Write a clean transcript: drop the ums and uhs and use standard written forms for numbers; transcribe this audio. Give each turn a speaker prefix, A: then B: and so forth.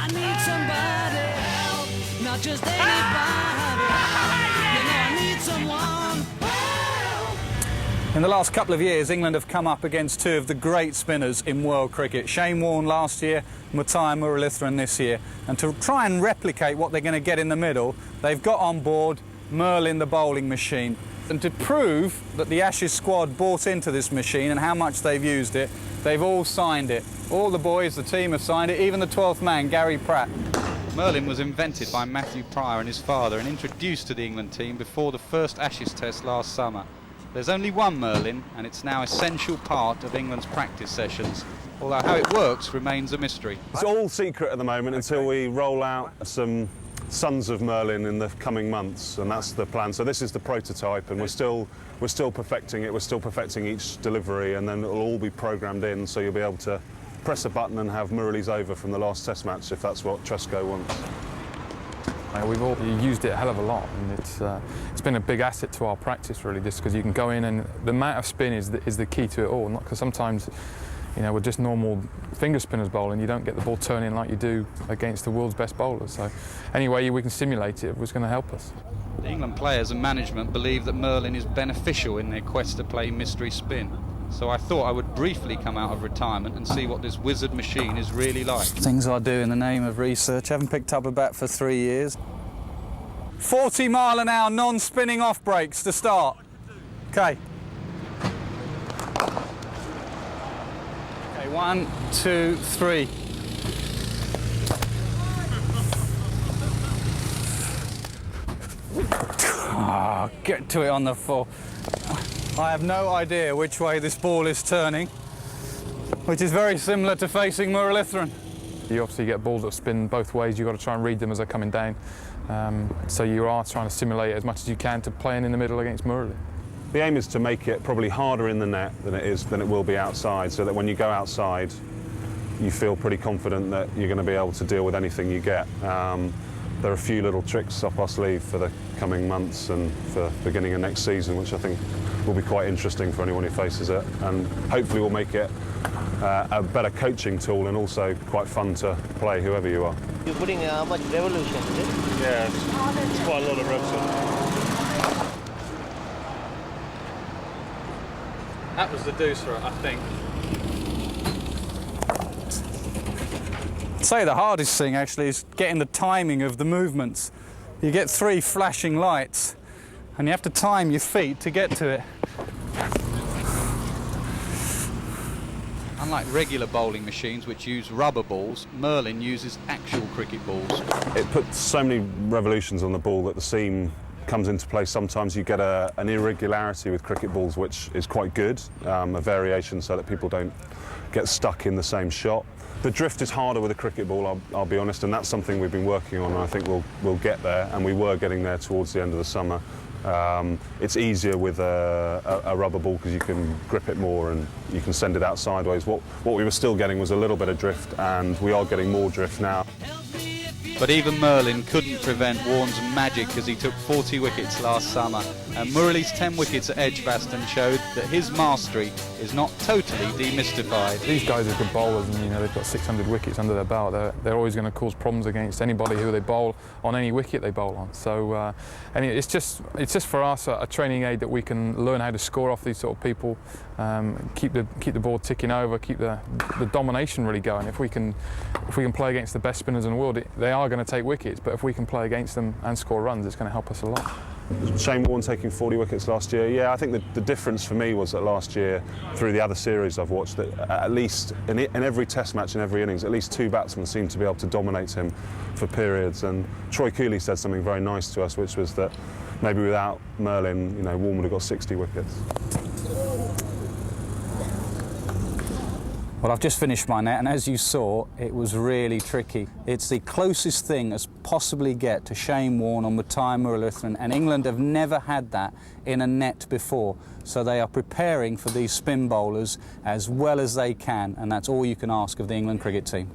A: I need somebody help, not just anybody. You know I need someone help.
B: In the last couple of years, England have come up against two of the great spinners in world cricket. Shane Warne last year, Merlyn.Nasser this year. And to try and replicate what they're going to get in the middle, they've got on board Merlyn the bowling machine. And to prove that the Ashes squad bought into this machine and how much they've used it, they've all signed it. All the boys, the team have signed it, even the 12th man, Gary Pratt.
C: Merlyn was invented by Matthew Pryor and his father and introduced to the England team before the first Ashes test last summer. There's only one Merlyn, and it's now an essential part of England's practice sessions, although how it works remains a mystery.
D: It's all secret at the moment until we roll out some sons of Merlyn in the coming months, and that's the plan. So this is the prototype, and we're still perfecting it. We're still perfecting each delivery, and then it'll all be programmed in, so you'll be able to press a button and have Murray's over from the last Test match if that's what Tresco wants.
E: We've all used it a hell of a lot, and it's been a big asset to our practice, really, just because you can go in and the amount of spin is the key to it all. Not because sometimes, you know, with just normal finger spinners bowling, you don't get the ball turning like you do against the world's best bowlers. So any way we can simulate it was going to help us.
C: The England players and management believe that Merlyn is beneficial in their quest to play mystery spin. So I thought I would briefly come out of retirement and see what this wizard machine is really like.
B: Things I do in the name of research. I haven't picked up a bat for 3 years. 40 mile an hour non-spinning off breaks to start. Okay. Okay, 1, 2, 3. Oh, get to it on the full. I have no idea which way this ball is turning, which is very similar to facing Merlyn.
E: You obviously get balls that spin both ways. You've got to try and read them as they're coming down. So you are trying to simulate as much as you can to playing in the middle against Merlyn.
D: The aim is to make it probably harder in the net than it will be outside, so that when you go outside, you feel pretty confident that you're going to be able to deal with anything you get. There are a few little tricks up our sleeve for the coming months and for beginning of next season, which I think will be quite interesting for anyone who faces it, and hopefully will make it a better coaching tool and also quite fun to play whoever you are.
F: You're putting how much revolution, is it?
D: Yeah, it's quite a lot of reps.
B: That was the deucer, I think. I'd say the hardest thing actually is getting the timing of the movements. You get 3 flashing lights and you have to time your feet to get to it.
C: Unlike regular bowling machines which use rubber balls, Merlyn uses actual cricket balls.
D: It puts so many revolutions on the ball that the seam comes into play. Sometimes you get an irregularity with cricket balls which is quite good, a variation so that people don't get stuck in the same shot. The drift is harder with a cricket ball, I'll be honest, and that's something we've been working on, and I think we'll get there, and we were getting there towards the end of the summer. It's easier with a rubber ball because you can grip it more and you can send it out sideways. What we were still getting was a little bit of drift, and we are getting more drift now.
C: But even Merlyn couldn't prevent Warne's magic as he took 40 wickets last summer, and Murray's 10 wickets at Edgbaston showed that his mastery is not totally demystified.
E: These guys are good bowlers, and you know they've got 600 wickets under their belt. They're always going to cause problems against anybody who they bowl on any wicket they bowl on. So, and it's just for us a training aid that we can learn how to score off these sort of people, keep the ball ticking over, keep the domination really going. If we can play against the best spinners in the world, they are going to take wickets, but if we can play against them and score runs, it's going to help us a lot.
D: Shane Warne taking 40 wickets last year, yeah, I think the difference for me was that last year, through the other series I've watched, that at least in every Test match, in every innings, at least 2 batsmen seemed to be able to dominate him for periods. And Troy Cooley said something very nice to us, which was that maybe without Merlyn, you know, Warne would have got 60 wickets.
B: Well, I've just finished my net, and as you saw, it was really tricky. It's the closest thing as possibly get to Shane Warne on Merlyn, and England have never had that in a net before. So they are preparing for these spin bowlers as well as they can, and that's all you can ask of the England cricket team.